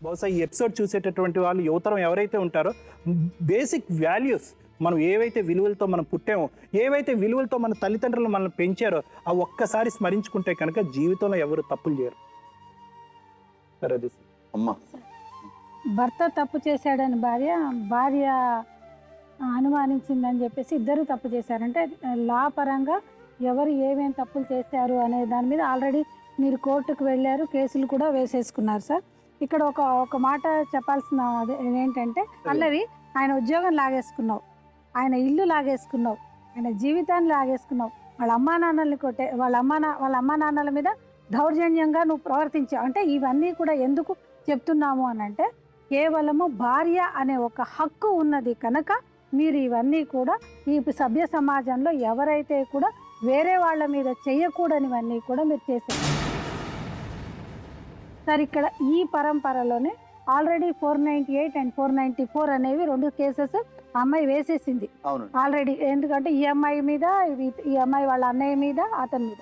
బహుశా ఈ ఎపిసోడ్ చూసేటటువంటి వాళ్ళు యువతరం ఎవరైతే ఉంటారో బేసిక్ వాల్యూస్ మనం ఏవైతే విలువలతో మనం పుట్టామో, ఏవైతే విలువలతో మన తల్లిదండ్రులు మనల్ని పెంచారో ఆ ఒక్కసారి స్మరించుకుంటే కనుక జీవితంలో ఎవరు తప్పులు చేయరు. సరే అమ్మా, భర్త తప్పు చేశాడని భార్య అనుమానించిందని చెప్పేసి ఇద్దరు తప్పు చేశారంటే లా పరంగా ఎవరు ఏమేమి తప్పులు చేశారు అనే దాని మీద ఆల్రెడీ మీరు కోర్టుకు వెళ్ళారు, కేసులు కూడా వేసేసుకున్నారు సార్. ఇక్కడ ఒక మాట చెప్పాల్సిన ఏంటంటే, పల్లవి ఆయన ఉద్యోగం లాగేసుకున్నావు, ఆయన ఇల్లు లాగేసుకున్నావు, ఆయన జీవితాన్ని లాగేసుకున్నావు, వాళ్ళ అమ్మా నాన్నల్ని కొట్టే వాళ్ళ అమ్మా నాన్నల మీద దౌర్జన్యంగా నువ్వు ప్రవర్తించావు. అంటే ఇవన్నీ కూడా ఎందుకు చెప్తున్నాము అని అంటే, కేవలము భార్య అనే ఒక హక్కు ఉన్నది కనుక మీరు ఇవన్నీ కూడా ఈ సభ్య సమాజంలో ఎవరైతే కూడా వేరే వాళ్ళ మీద చెయ్యకూడనివన్నీ కూడా మీరు చేశారు సార్. ఇక్కడ ఈ పరంపరలోనే ఆల్రెడీ 498 అండ్ 494 అనేవి 2 కేసెస్ అమ్మాయి వేసేసింది ఆల్రెడీ. ఎందుకంటే ఈ అమ్మాయి మీద, ఈ అమ్మాయి వాళ్ళ అన్నయ్య మీద, అతని మీద.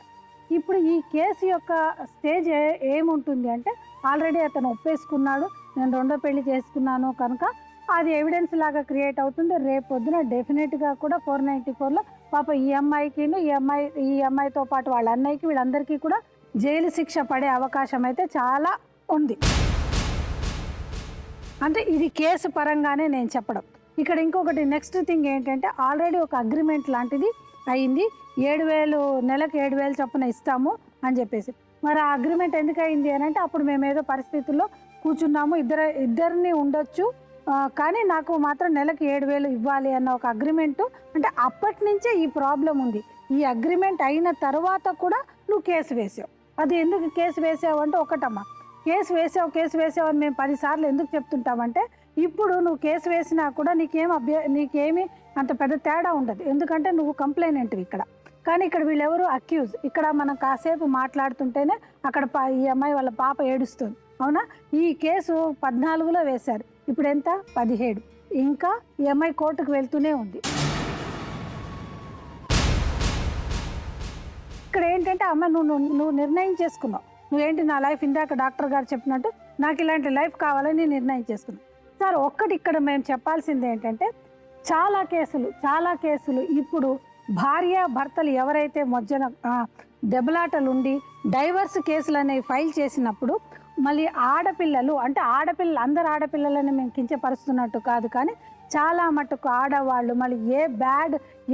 ఇప్పుడు ఈ కేసు యొక్క స్టేజ్ ఏముంటుంది అంటే, ఆల్రెడీ అతను ఒప్పేసుకున్నాడు, నేను రెండో పెళ్లి చేసుకున్నాను కనుక అది ఎవిడెన్స్ లాగా క్రియేట్ అవుతుంది. రేపు పొద్దున డెఫినెట్గా కూడా 494లో పాప ఈ అమ్మాయితో పాటు వాళ్ళ అన్నయ్యకి, వీళ్ళందరికీ కూడా జైలు శిక్ష పడే అవకాశం అయితే చాలా ఉంది. అంటే ఇది కేసు పరంగానే నేను చెప్పడం. ఇక్కడ ఇంకొకటి నెక్స్ట్ థింగ్ ఏంటంటే, ఆల్రెడీ ఒక అగ్రిమెంట్ లాంటిది అయింది, 7,000 నెలకు 7,000 చొప్పున ఇస్తాము అని చెప్పేసి. మరి ఆ అగ్రిమెంట్ ఎందుకు అయింది అని అంటే, అప్పుడు మేము ఏదో పరిస్థితుల్లో కూర్చున్నాము, ఇద్దరిని ఉండొచ్చు కానీ నాకు మాత్రం నెలకు 7,000 ఇవ్వాలి అన్న ఒక అగ్రిమెంటు. అంటే అప్పటి నుంచే ఈ ప్రాబ్లం ఉంది. ఈ అగ్రిమెంట్ అయిన తర్వాత కూడా నువ్వు కేసు వేసావు. అది ఎందుకు కేసు వేసావు అంటే, ఒకటమ్మా, కేసు వేసావు అని మేము 10 సార్లు ఎందుకు చెప్తుంటామంటే, ఇప్పుడు నువ్వు కేసు వేసినా కూడా నీకేమి అంత పెద్ద తేడా ఉండదు, ఎందుకంటే నువ్వు కంప్లైనెంట్వి ఇక్కడ. కానీ ఇక్కడ వీళ్ళెవరు అక్యూజ్. ఇక్కడ మనం కాసేపు మాట్లాడుతుంటేనే అక్కడ ఈ అమ్మాయి వాళ్ళ పాప ఏడుస్తుంది, అవునా? ఈ కేసు 14లో వేశారు, ఇప్పుడు ఎంత 17. ఇంకా ఈ అమ్మాయి కోర్టుకు వెళ్తూనే ఉంది. ఇక్కడ ఏంటంటే, అమ్మ నువ్వు నిర్ణయం చేసుకున్నావు, నువ్వేంటి నా లైఫ్ ఇందాక డాక్టర్ గారు చెప్పినట్టు నాకు ఇలాంటి లైఫ్ కావాలని నిర్ణయం చేసుకున్నావు సార్. ఒక్కటి ఇక్కడ మేము చెప్పాల్సింది ఏంటంటే, చాలా కేసులు ఇప్పుడు భార్య భర్తలు ఎవరైతే మధ్యన దెబ్బలాటలు ఉండి డైవర్స్ కేసులు అనేవి ఫైల్ చేసినప్పుడు, మళ్ళీ ఆడపిల్లలు అంటే అందరు ఆడపిల్లలని మేము కించపరుస్తున్నట్టు కాదు, కానీ చాలా మటుకు ఆడవాళ్ళు మళ్ళీ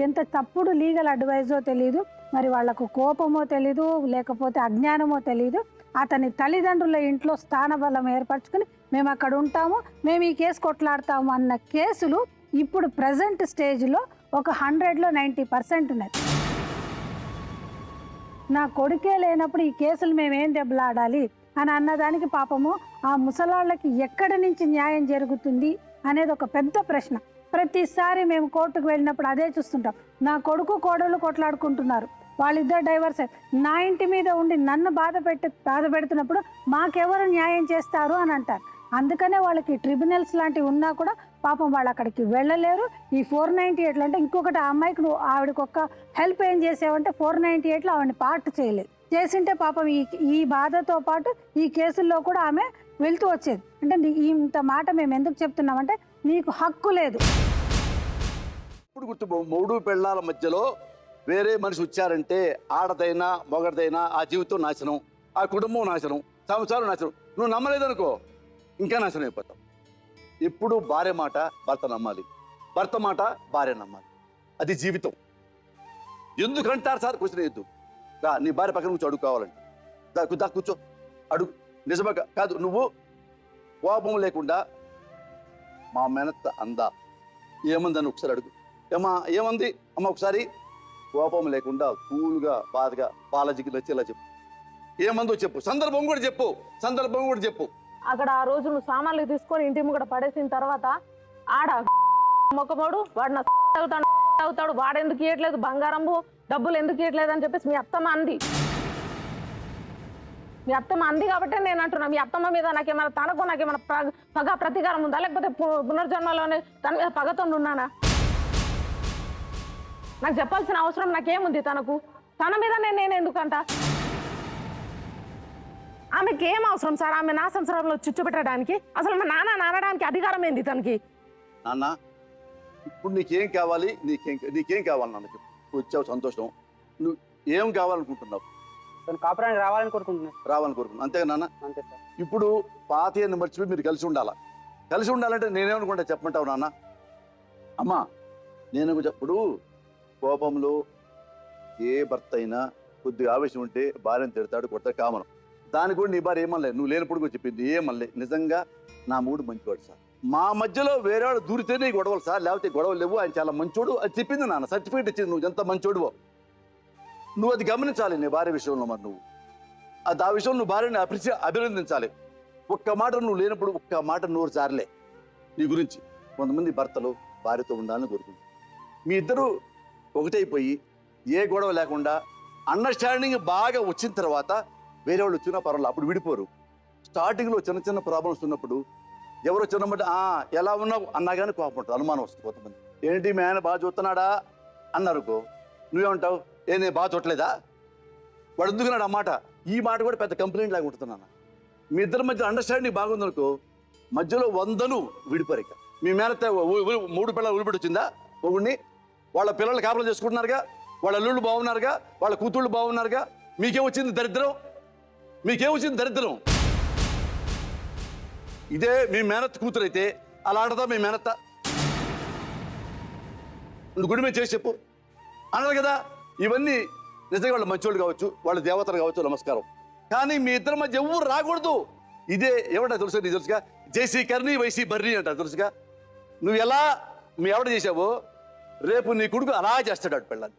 ఎంత తప్పుడు లీగల్ అడ్వైజో తెలియదు, మరి వాళ్లకు కోపమో తెలీదు, లేకపోతే అజ్ఞానమో తెలీదు, అతని తల్లిదండ్రుల ఇంట్లో స్థానబలం ఏర్పరచుకుని మేము అక్కడ ఉంటాము, మేము ఈ కేసు కొట్లాడతాము అన్న కేసులు ఇప్పుడు ప్రజెంట్ స్టేజ్లో ఒక 100లో 90% ఉన్నాయి. నా కొడుకే లేనప్పుడు ఈ కేసులు మేమేం దెబ్బలాడాలి అని అన్నదానికి పాపము ఆ ముసలాళ్ళకి ఎక్కడి నుంచి న్యాయం జరుగుతుంది అనేది ఒక పెద్ద ప్రశ్న. ప్రతిసారి మేము కోర్టుకు వెళ్ళినప్పుడు అదే చూస్తుంటాం. నా కొడుకు కోడళ్ళు కొట్లాడుకుంటున్నారు, వాళ్ళిద్దరు డైవర్స్, నా ఇంటి మీద ఉండి నన్ను బాధ పెడుతున్నప్పుడు మాకెవరు న్యాయం చేస్తారు అని అంటారు. అందుకనే వాళ్ళకి ట్రిబ్యునల్స్ లాంటివి ఉన్నా కూడా పాపం వాళ్ళు అక్కడికి వెళ్ళలేరు. ఈ 498లో అంటే ఇంకొకటి, ఆ అమ్మాయికి నువ్వు ఆవిడకి ఒక్క హెల్ప్ ఏం చేసావంటే 498లో ఆవిడని పార్ట్ చేయలేదు, చేసింటే పాపం ఈ బాధతో పాటు ఈ కేసుల్లో కూడా ఆమె వెళ్తూ వచ్చేది. అంటే ఇంత మాట మేము ఎందుకు చెప్తున్నామంటే, నీకు హక్కు లేదు. ఇప్పుడు గుర్తు, 3 పెళ్ళాల మధ్యలో వేరే మనిషి వచ్చారంటే ఆడదైనా మొగడదైనా ఆ జీవితం నాశనం, ఆ కుటుంబం నాశనం, సంవత్సరాలు నాశనం. నువ్వు నమ్మలేదనుకో ఇంకా నాశనం అయిపోతావు. ఎప్పుడు భార్య మాట భర్త నమ్మాలి, భర్త మాట భార్య నమ్మాలి, అది జీవితం. ఎందుకంటారు సార్ క్వశ్చన్ వేయద్దు. నీ భార్య పక్కన కూర్చో, అడుగు కావాలంటే దా కూర్చో, అడుగు. నిజమే కాదు, నువ్వు కోపం లేకుండా మా మేనత్త అందా ఏమందని ఒకసారి అడుగు. ఏమంది అమ్మ ఒకసారి కోపం లేకుండా కూల్గా బాధగా బాలాజీకి నచ్చేలా చెప్పు. ఏమందో చెప్పు, సందర్భం కూడా చెప్పు. అక్కడ ఆ రోజు నువ్వు సామాన్లు తీసుకొని ఇంటి ముంగట పడేసిన తర్వాత ఆడ మొక్కపోడు వాడు నా అవుతాడు, వాడు ఎందుకు ఇవ్వట్లేదు, బంగారంబు డబ్బులు ఎందుకు ఇవ్వట్లేదు అని చెప్పేసి మీ అత్తమ్మ అంది కాబట్టి నేను అంటున్నా, మీ అత్తమ్మ మీద నాకేమైనా పగ ప్రతీకారం ఉందా, లేకపోతే పునర్జన్మలోనే తన మీద పగతో ఉన్నానా? నాకు చెప్పాల్సిన అవసరం నాకేముంది? తన మీద నేను ఎందుకంట? ఆమెకి ఏం అవసరం సార్ ఆమె నా సంసారంలో చిచ్చు పెట్టడానికి? అసలు మా నాన్న అనడానికి అధికారం ఏంది తనకి? నాన్న ఇప్పుడు నీకేం కావాలి, నీకేం కావాలి నాన్నకి? వచ్చావు సంతోషం. నువ్వు ఏం కావాలనుకుంటున్నావు? తను కాపురానికి రావాలని కోరుకుంటున్నాను. రావాలనుకుంటున్నావు అంతేగా నాన్న? అంతే సార్. ఇప్పుడు పాతయ్యని మర్చిపోయి మీరు కలిసి ఉండాలా. కలిసి ఉండాలంటే నేనేమనుకుంటా చెప్పమంటావు నాన్న? అమ్మా నేను ఇప్పుడు కోపంలో ఏ భర్త అయినా కొద్దిగా ఆవేశం ఉంటే భార్యను తిడతాడు, కొడతాడు, కామనం. దానికి కూడా నీ భార్య ఏమనలేదు, నువ్వు లేనప్పుడు కూడా చెప్పింది ఏమనలే. నిజంగా నా మూడు మంచివాడు సార్. మా మధ్యలో వేరేవాడు దూరితేనే గొడవలు సార్, లేకపోతే గొడవలు లేవు, ఆయన చాలా మంచోడు అది చెప్పింది నాన్న. సర్టిఫికేట్ ఇచ్చింది నువ్వు ఎంత మంచోడువో. నువ్వు అది గమనించాలి నీ భార్య విషయంలో. మరి నువ్వు ఆ విషయంలో నువ్వు భార్యని అభినందించాలి. ఒక్క మాట నువ్వు లేనప్పుడు ఒక్క మాట నోరు జారలే నీ గురించి. కొంతమంది భర్తలు భార్యతో ఉండాలని కోరుకుంటారు. మీ ఇద్దరు ఒకటైపోయి ఏ గొడవ లేకుండా అండర్స్టాండింగ్ బాగా వచ్చిన తర్వాత వేరే వాళ్ళు వచ్చినా పర్వాలేదు, అప్పుడు విడిపోరు. స్టార్టింగ్లో చిన్న చిన్న ప్రాబ్లమ్స్ ఉన్నప్పుడు ఎవరో చిన్నమాట ఎలా ఉన్నావు అన్నా కానీ కోపం ఉంటుంది, అనుమానం వస్తుంది. కొంతమంది ఏంటి మీ ఆయన బాగా చూస్తున్నాడా అన్నారుకో, నువ్వేమంటావు? నేను బాగా చూడలేదా? వాడు ఎందుకున్నాడు అన్నమాట. ఈ మాట కూడా పెద్ద కంప్లైంట్ లాగా ఉంటున్నాను. మీ ఇద్దరి మధ్య అండర్స్టాండింగ్ బాగుందనుకో, మధ్యలో 100 విడిపోరిక. మీ మేనత్త 3 పిల్లలు ఉలిపెట్టి వచ్చిందా? ఒకడిని వాళ్ళ పిల్లలు కాపురం చేసుకుంటున్నారుగా, వాళ్ళ అల్లుళ్ళు బాగున్నారుగా, వాళ్ళ కూతుళ్ళు బాగున్నారుగా. మీకేమొచ్చింది దరిద్రం? మీకేమొచ్చింది దరిద్రం? ఇదే మీ మేనత్త కూతురు అయితే అలా ఆడదా మీ మేనత్త? నువ్వు గుడి మీద చేసి చెప్పు అన్నారు కదా. ఇవన్నీ నిజంగా వాళ్ళు మంచోళ్ళు కావచ్చు, వాళ్ళ దేవతలు కావచ్చు, నమస్కారం. కానీ మీ ఇద్దరి మధ్య ఎవరు రాకూడదు. ఇదే ఏమంటా తెలుసా? నీ తెలుసుగా జేసీ కర్ణి వైసీ బర్రీ అంటారు తెలుసుగా. నువ్వు ఎలా మీ ఎవడ చేసావో రేపు నీ కొడుకు అలా చేస్తాడు అటు పిల్లల్ని.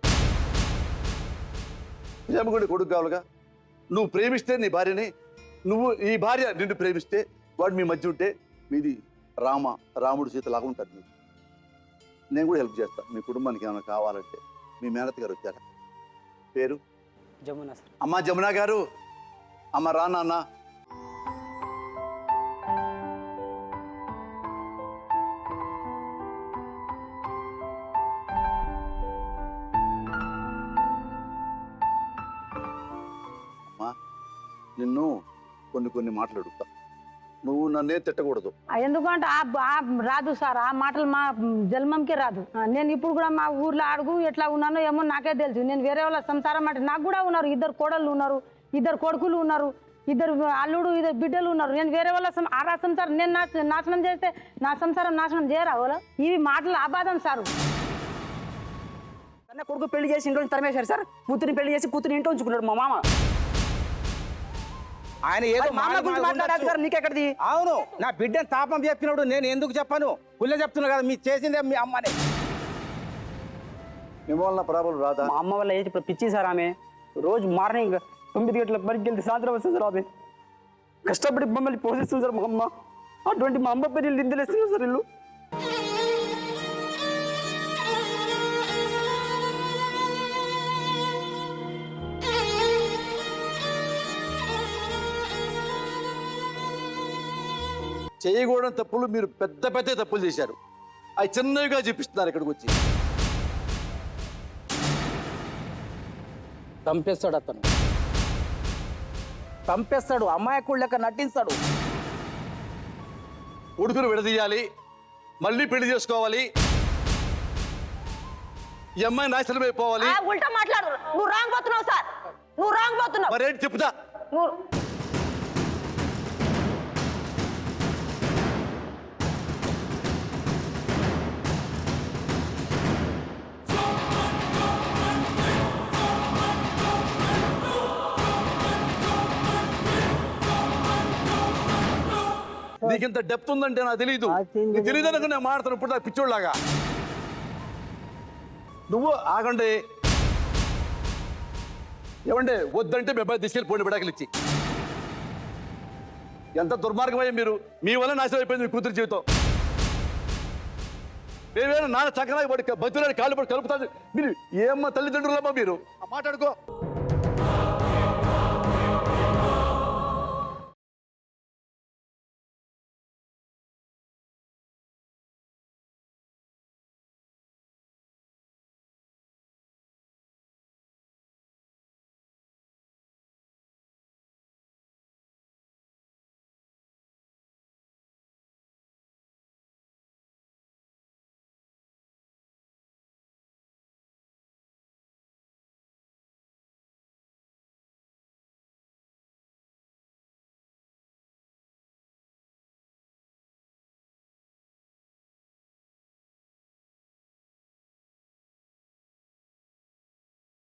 ప్రేమ కూడా కొడుకు కావాలిగా. నువ్వు ప్రేమిస్తే నీ భార్యని, నువ్వు ఈ భార్య నిన్ను ప్రేమిస్తే వాడు మీ మధ్య ఉంటే మీది రాముడు సీత లాగా ఉంటుంది. మీకు నేను కూడా హెల్ప్ చేస్తాను. మీ కుటుంబానికి ఏమైనా కావాలంటే. మీ మేనత్ గారు వచ్చారా? పేరు జమునా సార్. అమ్మ జమునా గారు, అమ్మ రా నాన్న. అమ్మా నిన్ను కొన్ని మాటలు అడుగుతా, నువ్వు నన్నే తిట్టకూడదు. ఎందుకంటే రాదు సార్ ఆ మాటలు, మా జన్మంకే రాదు. నేను ఇప్పుడు కూడా మా ఊర్లో అడుగు ఎట్లా ఉన్నానో ఏమో నాకే తెలుసు. నేను వేరే వాళ్ళ సంసారం అంటే నాకు కూడా ఉన్నారు, 2 కోడళ్ళు ఉన్నారు, 2 కొడుకులు ఉన్నారు, 2 అల్లుడు, 2 బిడ్డలు ఉన్నారు. నేను వేరే వాళ్ళ ఆ సంసారం నేను నాశనం చేస్తే నా సంసారం నాశనం చేయరా వాళ్ళు? ఇవి మాటలు అబాధం సారు. కన్నా కొడుకు పెళ్లి చేసి ఇంట్లో తరిమేశారు సార్. కూతురిని పెళ్లి చేసి కూతురిని ఇంట్లో ఉంచుకున్నాడు మా మామ. ఆయన ఏదో మాట్లాడారు నీకెక్కడిది? అవును, నా బిడ్డని తాపం చెప్పినప్పుడు నేను ఎందుకు చెప్పాను? పుల్లె చెప్తున్నా కదా, మీరు చేసిందే మీ అమ్మని. మిమ్మల్ని ప్రాబ్లం రాదా? మా అమ్మ వల్ల ఏజ్ ఇప్పుడు పిచ్చి సార్. ఆమె రోజు మార్నింగ్ 9 గంటలకు బరికి వెళ్తే సాయంత్రం వస్తుంది సార్. ఆమె కష్టపడి మమ్మల్ని పోషిస్తుంది సార్ మా అమ్మ. అటువంటి మా అమ్మ పేరు నిందలేస్తున్నారు సార్ ఇల్లు. చేయకూడని తప్పులు మీరు పెద్ద తప్పులు చేశారు. అవి చిన్నవిగా చూపిస్తున్నారు ఇక్కడికి వచ్చి. చంపేస్తాడు అతను, చంపేస్తాడు. అమాయకుడు లెక్క నటిస్తాడు. కొడుకును విడదీయాలి, మళ్ళీ పెళ్లి చేసుకోవాలి, ఈ అమ్మాయి నాశనం అయిపోవాలి. ఉల్టా మాట్లాడు. నువ్వు రాంగ్ పోతున్నావు సార్, నువ్వు రాంగ్ పోతున్నావు. మరేంటి చెప్తా? నీకింత డెప్త్ ఉందంటే నాకు తెలీదు. నీకు తెలియదు అనుకుని నేను మాట్లాడుతాను ఇప్పుడు నాకు పిచ్చోళ్ళలాగా. నువ్వు ఆగండి. ఏమంటే వద్దంటే మీ అబ్బాయి తీసుకెళ్ళిపోండి విడాకులు ఇచ్చి. ఎంత దుర్మార్గమయ్యా మీరు. మీ వల్ల నాశనం అయిపోయింది మీ కూతురు జీవితం. మేమేనా నాన్న చక్కగా పడి బతులని కాళ్ళు పడి కలుపుతాను. మీరు ఏమ్మా తల్లిదండ్రులమ్మా మీరు? మాట్లాడుకో.